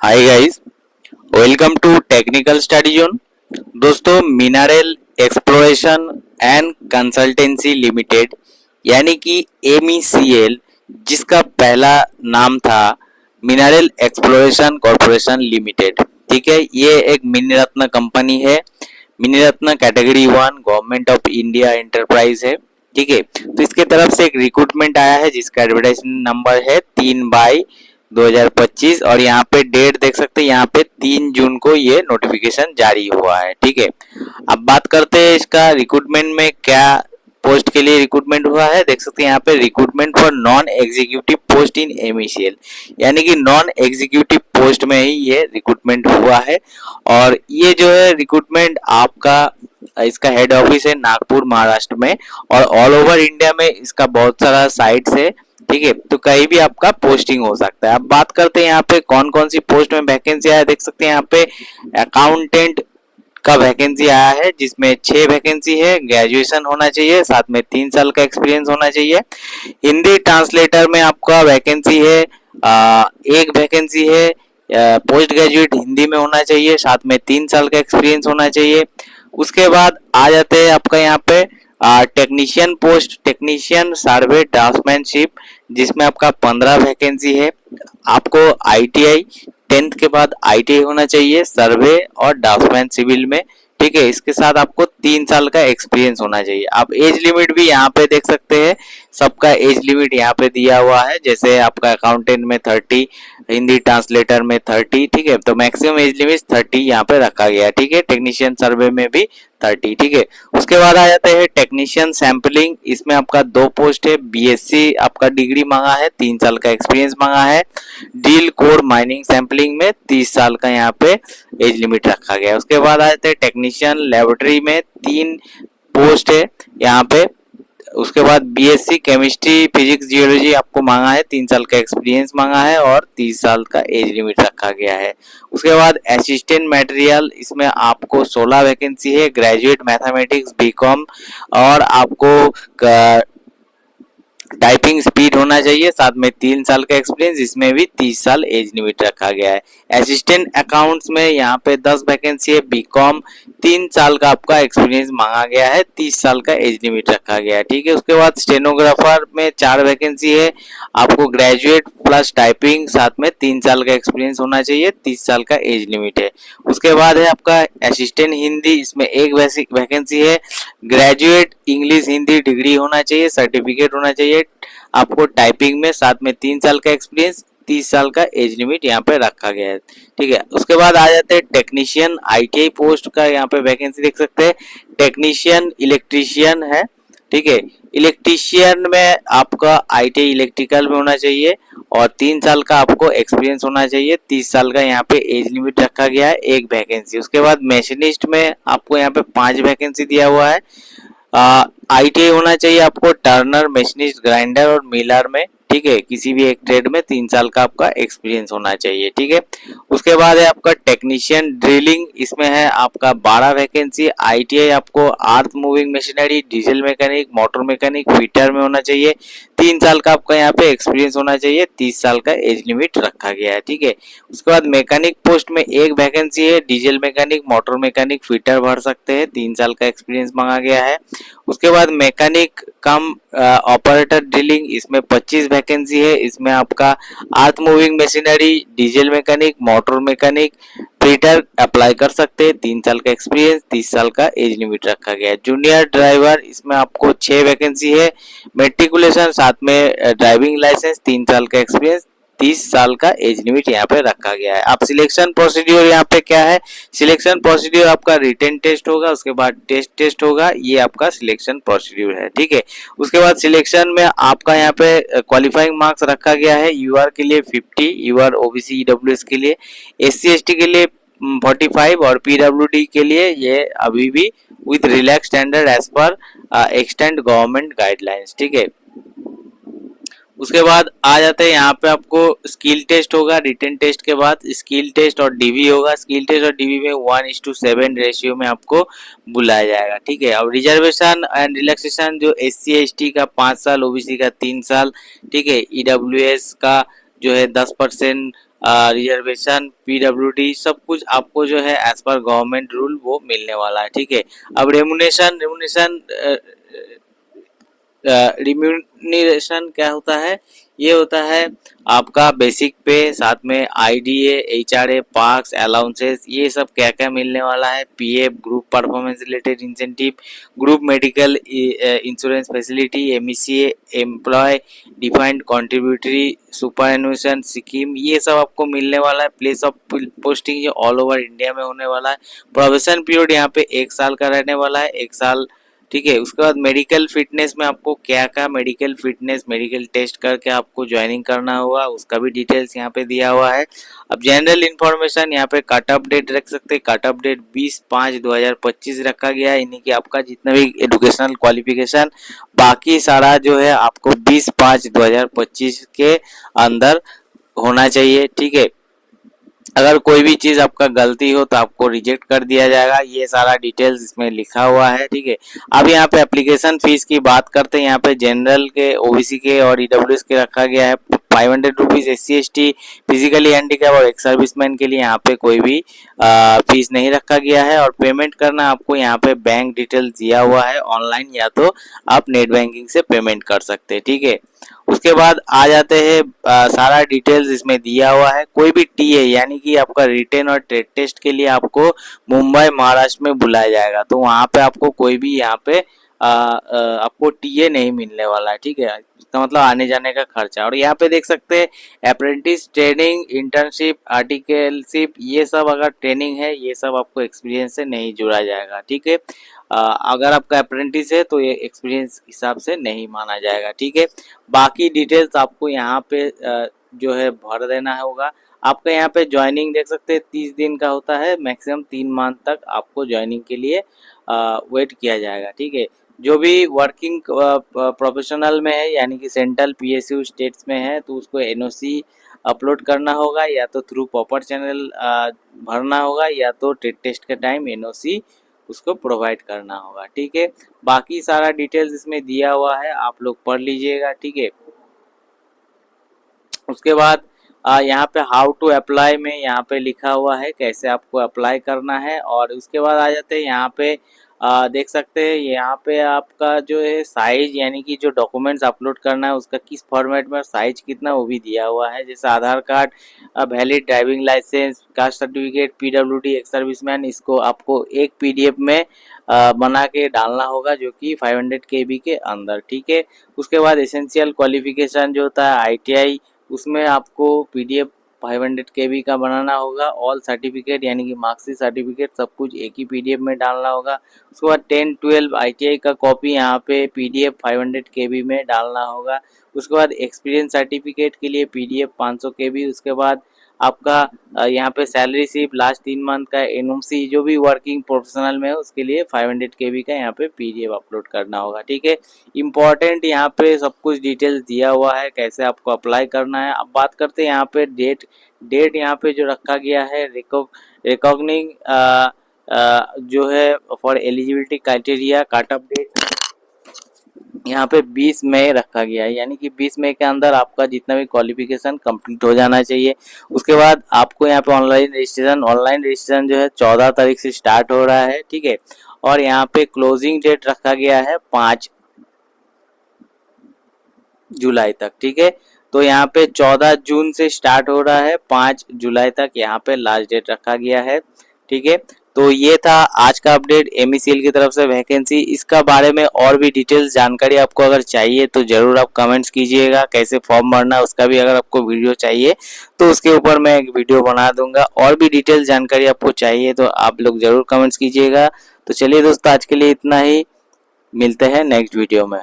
Hi guys, welcome to technical study zone. दोस्तों, mineral exploration and consultancy limited यानी कि MECL, जिसका पहला नाम था मिनरल एक्सप्लोरेशन कॉरपोरेशन लिमिटेड। ठीक है, ये एक मिनी रत्न कंपनी है। Mini Ratna category 1 government of India enterprise है। ठीक है, तो इसके तरफ से एक रिक्रूटमेंट आया है जिसका एडवर्टाइजमेंट नंबर है 3/2025 और यहाँ पे डेट देख सकते हैं, यहाँ पे 3 जून को ये नोटिफिकेशन जारी हुआ है। ठीक है, अब बात करते हैं इसका रिक्रूटमेंट में क्या पोस्ट के लिए रिक्रूटमेंट हुआ है। देख सकते हैं यहाँ पे recruitment for non executive post in MECL, यानी कि नॉन एग्जीक्यूटिव पोस्ट में ही ये रिक्रूटमेंट हुआ है। और ये जो है रिक्रूटमेंट आपका इसका हेड ऑफिस है नागपुर महाराष्ट्र में, और ऑल ओवर इंडिया में इसका बहुत सारा साइट्स है। ठीक है, तो कहीं भी आपका पोस्टिंग हो सकता है। अब बात करते हैं यहाँ पे कौन कौन सी पोस्ट में वैकेंसी आया। देख सकते हैं यहाँ पे अकाउंटेंट का वैकेंसी आया है जिसमें 6 वैकेंसी है। ग्रेजुएशन होना चाहिए, साथ में 3 साल का एक्सपीरियंस होना चाहिए। हिंदी ट्रांसलेटर में आपका वैकेंसी है, एक वैकेंसी है। पोस्ट ग्रेजुएट हिंदी में होना चाहिए, साथ में 3 साल का एक्सपीरियंस होना चाहिए। उसके बाद आ जाते हैं आपका यहाँ पे टेक्नीशियन पोस्ट, टेक्नीशियन सर्वे ड्राफ्टमैनशिप, जिसमें आपका 15 वैकेंसी है। आपको ITI 10th के बाद ITI होना चाहिए सर्वे और ड्राफ्टमैन सिविल में। ठीक है, इसके साथ आपको 3 साल का एक्सपीरियंस होना चाहिए। आप एज लिमिट भी यहाँ पे देख सकते हैं, सबका एज लिमिट यहाँ पे दिया हुआ है। जैसे आपका अकाउंटेंट में 30, हिंदी ट्रांसलेटर में 30। ठीक है, तो मैक्सिमम एज लिमिट 30 यहाँ पे रखा गया है। ठीक है, टेक्नीशियन सर्वे में भी 30। ठीक है, उसके बाद आ जाते हैं टेक्नीशियन सैंपलिंग। इसमें आपका 2 पोस्ट है। BSc आपका डिग्री मांगा है, 3 साल का एक्सपीरियंस मांगा है। डील कोर माइनिंग सैंपलिंग में 30 साल का यहाँ पे एज लिमिट रखा गया है। उसके बाद आ जाते हैं टेक्नीशियन लेबोरेटरी में 3 पोस्ट है यहाँ पे। उसके बाद BSc केमिस्ट्री फिजिक्स जियोलॉजी आपको मांगा है, 3 साल का एक्सपीरियंस मांगा है और 30 साल का एज लिमिट रखा गया है। उसके बाद असिस्टेंट मटेरियल, इसमें आपको 16 वैकेंसी है। ग्रेजुएट मैथमेटिक्स BCom और आपको टाइपिंग स्पीड होना चाहिए, साथ में 3 साल का एक्सपीरियंस, इसमें भी 30 साल एज लिमिट रखा गया है। असिस्टेंट अकाउंट्स में यहाँ पे 10 वैकेंसी है। BCom 3 साल का आपका एक्सपीरियंस मांगा गया है, 30 साल का एज लिमिट रखा गया है। ठीक है, उसके बाद स्टेनोग्राफर में 4 वैकेंसी है। आपको ग्रेजुएट प्लस टाइपिंग, साथ में 3 साल का एक्सपीरियंस होना चाहिए, 30 साल का एज लिमिट है। उसके बाद है आपका असिस्टेंट हिंदी, इसमें एक वैकेंसी है। ग्रेजुएट इंग्लिश हिंदी डिग्री होना चाहिए, सर्टिफिकेट होना चाहिए आपको टाइपिंग में, साथ में 3 साल का एक्सपीरियंस, 30 साल का एज लिमिट यहाँ पे रखा गया है। ठीक है, उसके बाद आ जाते हैं टेक्नीशियन ITI पोस्ट का। यहाँ पे वैकेंसी देख सकते हैं। टेक्नीशियन इलेक्ट्रीशियन है। ठीक है, इलेक्ट्रीशियन में आपका ITI इलेक्ट्रिकल में होना चाहिए और 3 साल का आपको एक्सपीरियंस होना चाहिए, 30 साल का यहाँ पे एज लिमिट रखा गया है, एक वैकेंसी। उसके बाद मशीनिस्ट में आपको यहाँ पे 5 वैकेंसी दिया हुआ है। ITI होना चाहिए आपको टर्नर, मशीनिस्ट, ग्राइंडर और मिलर में। ठीक है, किसी भी एक ट्रेड में 3 साल का आपका एक्सपीरियंस होना चाहिए। ठीक है, उसके बाद है आपका टेक्नीशियन ड्रिलिंग, इसमें है आपका 12 वैकेंसी। ITI आपको earth moving machinery, diesel mechanic, motor mechanic, fitter में होना चाहिए, 3 साल का आपका यहाँ पे एक्सपीरियंस होना चाहिए, 30 साल का एज लिमिट रखा गया है। ठीक है, उसके बाद मैकेनिक पोस्ट में एक वैकेंसी है। Diesel mechanic, motor mechanic, fitter भर सकते हैं, 3 साल का एक्सपीरियंस मांगा गया है। उसके बाद मैकेनिक कम ऑपरेटर ड्रिलिंग, इसमें 25 वैकेंसी है। इसमें आपका earth moving machinery, diesel mechanic, motor mechanic, fitter apply कर सकते हैं, 3 साल का एक्सपीरियंस, 30 साल का एज लिमिट रखा गया है। जूनियर ड्राइवर, इसमें आपको 6 वैकेंसी है। मेट्रिकुलेशन, साथ में ड्राइविंग लाइसेंस, 3 साल का एक्सपीरियंस, 30 साल का एज लिमिट यहाँ पे रखा गया है। अब सिलेक्शन प्रोसीड्यूर यहाँ पे क्या है। सिलेक्शन प्रोसीड्यूर आपका रिटन टेस्ट होगा, उसके बाद टेस्ट होगा, ये आपका सिलेक्शन प्रोसीड्यूर है। ठीक है, उसके बाद सिलेक्शन में आपका यहाँ पे क्वालिफाइंग मार्क्स रखा गया है। UR के लिए 50, UR OBC EWS के लिए, SC ST के लिए 45 और PWD के लिए ये अभी भी with relax standard as per extend government guidelines. ठीक है, उसके बाद आ जाते हैं यहाँ पे आपको स्किल टेस्ट होगा। रिटन टेस्ट के बाद स्किल टेस्ट और DV होगा। स्किल टेस्ट और DV में 1:7 रेशियो में आपको बुलाया जाएगा। ठीक है, अब रिजर्वेशन एंड रिलैक्सेशन जो SC ST का 5 साल, OBC का 3 साल, ठीक है, EWS का जो है 10% रिजर्वेशन, पीडब्ल्यूडी सब कुछ आपको जो है एज पर गवर्नमेंट रूल वो मिलने वाला है। ठीक है, अब रेमुनेशन रिम्यूनरेशन क्या होता है, ये होता है आपका बेसिक पे, साथ में आईडीए, एचआरए, पार्क्स, अलाउंसेस, ये सब क्या क्या मिलने वाला है, PF, group performance related incentive, group medical insurance facility, MECA, employ defined contributory superannuation scheme, ये सब आपको मिलने वाला है। प्लेस ऑफ पोस्टिंग ये ऑल ओवर इंडिया में होने वाला है। प्रोबेशन पीरियड यहाँ पे 1 साल का रहने वाला है, 1 साल। ठीक है, उसके बाद मेडिकल फिटनेस में आपको क्या क्या मेडिकल फिटनेस, मेडिकल टेस्ट करके आपको ज्वाइनिंग करना होगा, उसका भी डिटेल्स यहाँ पे दिया हुआ है। अब जनरल इन्फॉर्मेशन यहाँ पे कट ऑफ डेट रख सकते हैं, कट ऑफ डेट 20/5/2025 रखा गया है, यानी कि आपका जितना भी एजुकेशनल क्वालिफिकेशन बाकी सारा जो है आपको 20/5/2025 के अंदर होना चाहिए। ठीक है, अगर कोई भी चीज आपका गलती हो तो आपको रिजेक्ट कर दिया जाएगा, ये सारा डिटेल्स इसमें लिखा हुआ है। ठीक है, अब यहाँ पे एप्लीकेशन फीस की बात करते हैं। यहाँ पे जनरल के, ओबीसी के और ईडब्ल्यूएस के रखा गया है 500 रुपीज, SC/ST, फिजिकली हैंडीकैप और एक सर्विसमैन के लिए यहाँ पे कोई भी फीस नहीं रखा गया है। और पेमेंट करना आपको यहाँ पे बैंक डिटेल्स दिया हुआ है, ऑनलाइन या तो आप नेट बैंकिंग से पेमेंट कर सकते हैं। ठीक है, उसके बाद आ जाते हैं सारा डिटेल्स इसमें दिया हुआ है। कोई भी टीए यानी कि आपका रिटेन और ट्रेड टेस्ट के लिए आपको मुंबई महाराष्ट्र में बुलाया जाएगा, तो वहाँ पे आपको कोई भी यहाँ पे आपको टीए नहीं मिलने वाला है। ठीक है, इसका मतलब आने जाने का खर्चा। और यहाँ पे देख सकते हैं अप्रेंटिस ट्रेनिंग, इंटर्नशिप, आर्टिकलशिप, ये सब अगर ट्रेनिंग है ये सब आपको एक्सपीरियंस से नहीं जुड़ा जाएगा। ठीक है, अगर आपका अप्रेंटिस है तो ये एक्सपीरियंस हिसाब से नहीं माना जाएगा। ठीक है, बाकी डिटेल्स आपको यहाँ पे जो है भर देना होगा। आपका यहाँ पे ज्वाइनिंग देख सकते हैं 30 दिन का होता है, मैक्सिमम 3 मंथ तक आपको ज्वाइनिंग के लिए वेट किया जाएगा। ठीक है, जो भी वर्किंग प्रोफेशनल में है यानी कि सेंट्रल पीएसयू स्टेट्स में है तो उसको एनओसी अपलोड करना होगा, या तो थ्रू प्रॉपर चैनल भरना होगा, या तो ट्रेड टेस्ट के टाइम एनओसी उसको प्रोवाइड करना होगा। ठीक है, बाकी सारा डिटेल्स इसमें दिया हुआ है, आप लोग पढ़ लीजिएगा। ठीक है, उसके बाद यहाँ पे हाउ टू अप्लाई में यहाँ पे लिखा हुआ है कैसे आपको अप्लाई करना है। और उसके बाद आ जाते हैं यहाँ पे देख सकते हैं यहाँ पे आपका जो है साइज यानी कि जो डॉक्यूमेंट्स अपलोड करना है उसका किस फॉर्मेट में, साइज कितना, वो भी दिया हुआ है। जैसे Aadhaar card, valid driving licence, caste certificate, PWD, ex serviceman, इसको आपको एक पीडीएफ में बना के डालना होगा जो कि 500 KB के अंदर। ठीक है, उसके बाद एसेंशियल क्वालिफिकेशन जो होता है आईटीआई, उसमें आपको पीडीएफ 500 KB का बनाना होगा। ऑल सर्टिफिकेट यानी कि मार्क्सिट सर्टिफिकेट सब कुछ एक ही पीडीएफ में डालना होगा। उसके बाद 10-12 आईटीआई का कॉपी यहाँ पे पीडीएफ 500 KB में डालना होगा। उसके बाद एक्सपीरियंस सर्टिफिकेट के लिए पीडीएफ 500 KB। उसके बाद आपका यहाँ पे सैलरी स्लिप लास्ट 3 मंथ का, एनओसी जो भी वर्किंग प्रोफेशनल में है उसके लिए 500 KB का यहाँ पे पीडीएफ अपलोड करना होगा। ठीक है, इम्पॉर्टेंट यहाँ पे सब कुछ डिटेल्स दिया हुआ है कैसे आपको अप्लाई करना है। अब बात करते हैं यहाँ पे डेट यहाँ पे जो रखा गया है रिकॉग्निंग जो है for eligibility criteria, cut off date यहाँ पे 20 मई रखा गया है, यानी कि 20 मई के अंदर आपका जितना भी क्वालिफिकेशन कंप्लीट हो जाना चाहिए। उसके बाद आपको यहाँ पे ऑनलाइन रजिस्ट्रेशन जो है 14 तारीख से स्टार्ट हो रहा है। ठीक है, और यहाँ पे क्लोजिंग डेट रखा गया है 5 जुलाई तक। ठीक है, तो यहाँ पे 14 जून से स्टार्ट हो रहा है, 5 जुलाई तक यहाँ पे लास्ट डेट रखा गया है। ठीक है, तो ये था आज का अपडेट एमईसीएल की तरफ से वैकेंसी। इसका बारे में और भी डिटेल्स जानकारी आपको अगर चाहिए तो जरूर आप कमेंट्स कीजिएगा। कैसे फॉर्म भरना है उसका भी अगर आपको वीडियो चाहिए तो उसके ऊपर मैं एक वीडियो बना दूंगा। और भी डिटेल्स जानकारी आपको चाहिए तो आप लोग जरूर कमेंट्स कीजिएगा। तो चलिए दोस्तों, आज के लिए इतना ही, मिलते हैं नेक्स्ट वीडियो में।